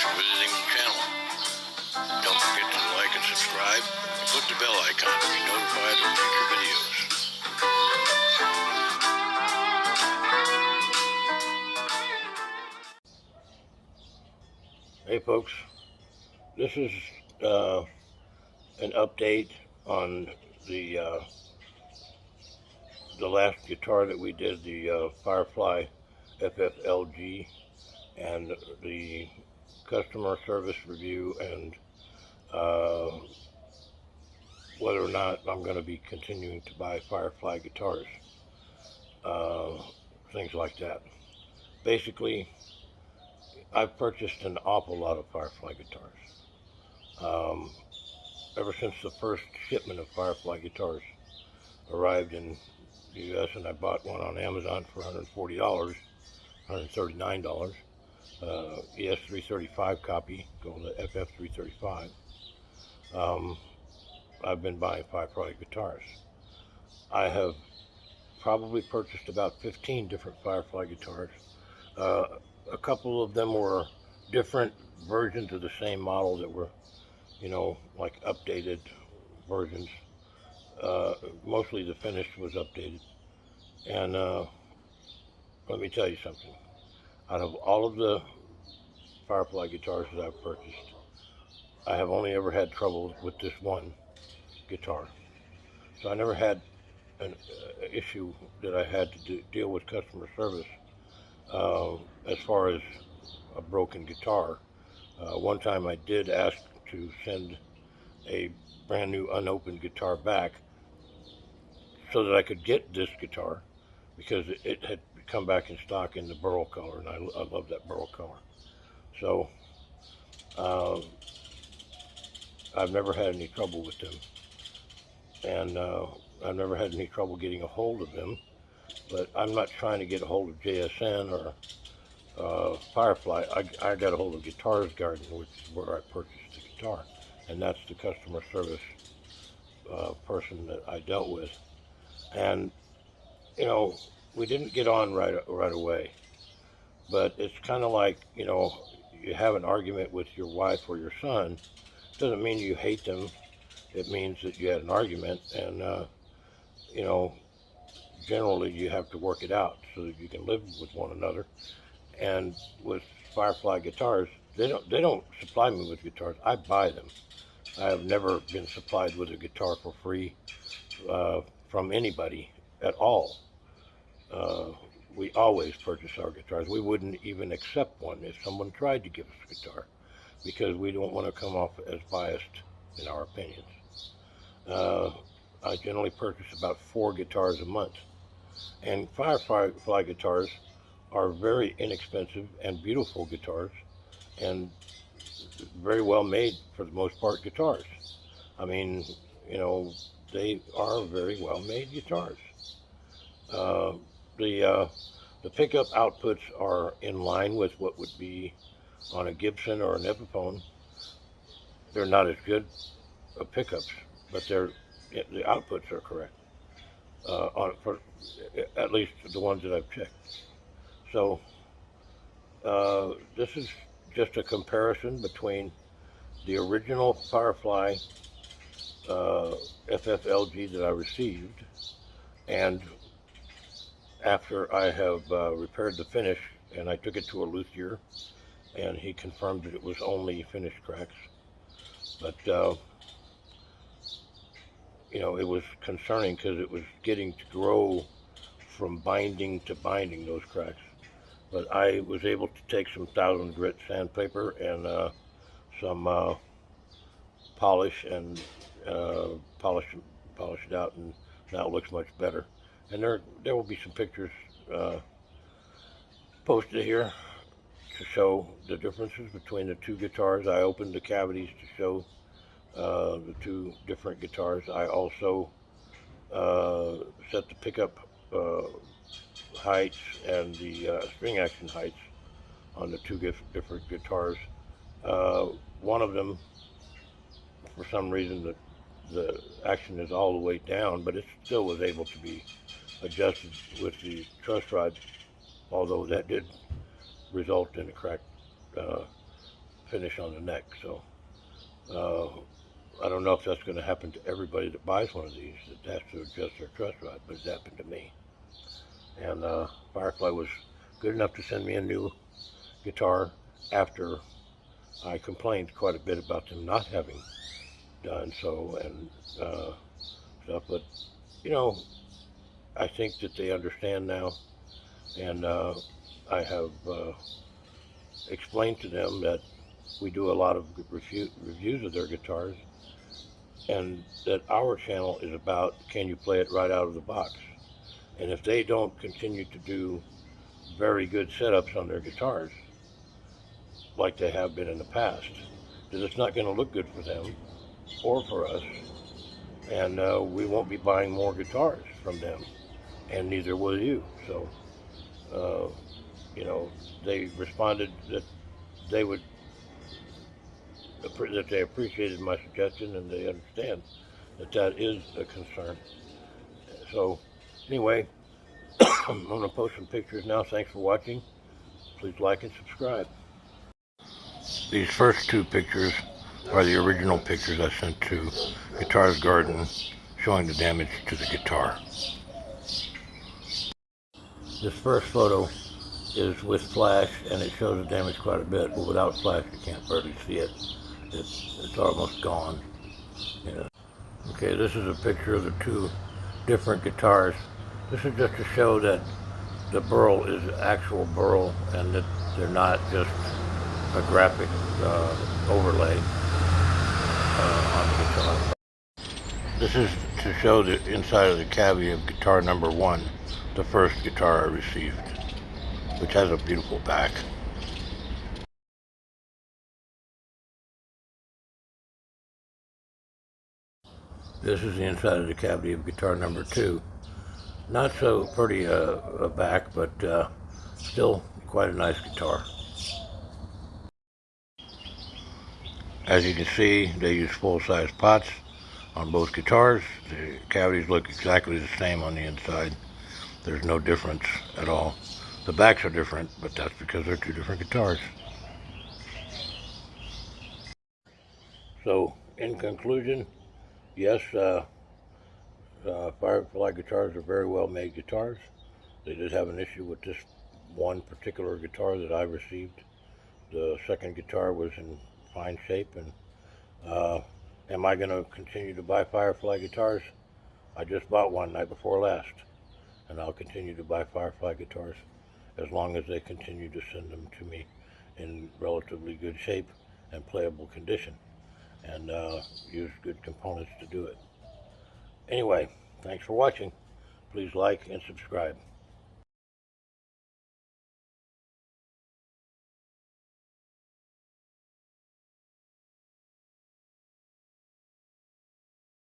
for visiting the channel. Don't forget to like and subscribe and click the bell icon to be notified of future videos. Hey folks, this is an update on the last guitar that we did, the Firefly FFLG, and the customer service review, and whether or not I'm going to be continuing to buy Firefly guitars, things like that. Basically, I've purchased an awful lot of Firefly guitars. Ever since the first shipment of Firefly guitars arrived in the U.S., and I bought one on Amazon for $140, $139. ES335 copy, called the FF335. I've been buying Firefly guitars. I have probably purchased about 15 different Firefly guitars. A couple of them were different versions of the same model that were, like updated versions. Mostly the finish was updated. And let me tell you something. Out of all of the Firefly guitars that I've purchased, I have only ever had trouble with this one guitar. So I never had an issue that I had to deal with customer service as far as a broken guitar. One time I did ask to send a brand new unopened guitar back so that I could get this guitar, because it had come back in stock in the burl color, and I love that burl color. So I've never had any trouble with them, and I've never had any trouble getting a hold of them. But I'm not trying to get a hold of JSN or Firefly. I got a hold of Guitars Garden, which is where I purchased the guitar, and that's the customer service person that I dealt with. And we didn't get on right away, but it's kind of like, you have an argument with your wife or your son. Doesn't mean you hate them. It means that you had an argument, and generally you have to work it out so that you can live with one another. And with Firefly guitars, they don't supply me with guitars. I buy them. I have never been supplied with a guitar for free from anybody at all. We always purchase our guitars. We wouldn't even accept one if someone tried to give us a guitar, because we don't want to come off as biased in our opinions. I generally purchase about 4 guitars a month, and Firefly guitars are very inexpensive and beautiful guitars, and very well made, for the most part, guitars. I mean, they are very well made guitars. The pickup outputs are in line with what would be on a Gibson or an Epiphone. They're not as good pickups, but the outputs are correct, for at least the ones that I've checked. So this is just a comparison between the original Firefly FFLG that I received, and after I have repaired the finish, and I took it to a luthier, and he confirmed that it was only finish cracks. But it was concerning, because it was getting to grow from binding to binding, those cracks. But I was able to take some 1000 grit sandpaper and some polish, and polish it out, and now it looks much better. And there will be some pictures posted here to show the differences between the two guitars. I opened the cavities to show the two different guitars. I also set the pickup heights and the string action heights on the two different guitars. One of them, for some reason, the action is all the way down, but it still was able to be adjusted with the truss rod, although that did result in a cracked finish on the neck. So I don't know if that's going to happen to everybody that buys one of these that has to adjust their truss rod, but it's happened to me. And Firefly was good enough to send me a new guitar after I complained quite a bit about them not having done so and stuff. But you know, I think that they understand now, and I have explained to them that we do a lot of reviews of their guitars, and that our channel is about, can you play it right out of the box? And if they don't continue to do very good setups on their guitars like they have been in the past, then it's not going to look good for them or for us, and we won't be buying more guitars from them, and neither will you. So you know, they responded that they would, that they appreciated my suggestion, and they understand that that is a concern. So anyway, I'm going to post some pictures now. Thanks for watching. Please like and subscribe. These first two pictures are the original pictures I sent to Guitar's Garden showing the damage to the guitar. This first photo is with flash, and it shows the damage quite a bit, but without flash you can't barely see it. It's almost gone. Yeah. Okay, this is a picture of the two different guitars. This is just to show that the burl is actual burl, and that they're not just a graphic overlay on the guitar. This is to show the inside of the cavity of guitar number 1, the first guitar I received, which has a beautiful back. This is the inside of the cavity of guitar number 2. Not so pretty a back, but still quite a nice guitar. As you can see, they use full-size pots on both guitars. The cavities look exactly the same on the inside. There's no difference at all. The backs are different, but that's because they're two different guitars. So, in conclusion, yes, Firefly guitars are very well made guitars. They did have an issue with this one particular guitar that I received. The second guitar was in fine shape, and am I going to continue to buy Firefly guitars? I just bought one night before last, and I'll continue to buy Firefly guitars as long as they continue to send them to me in relatively good shape and playable condition, and use good components to do it. Anyway, thanks for watching. Please like and subscribe.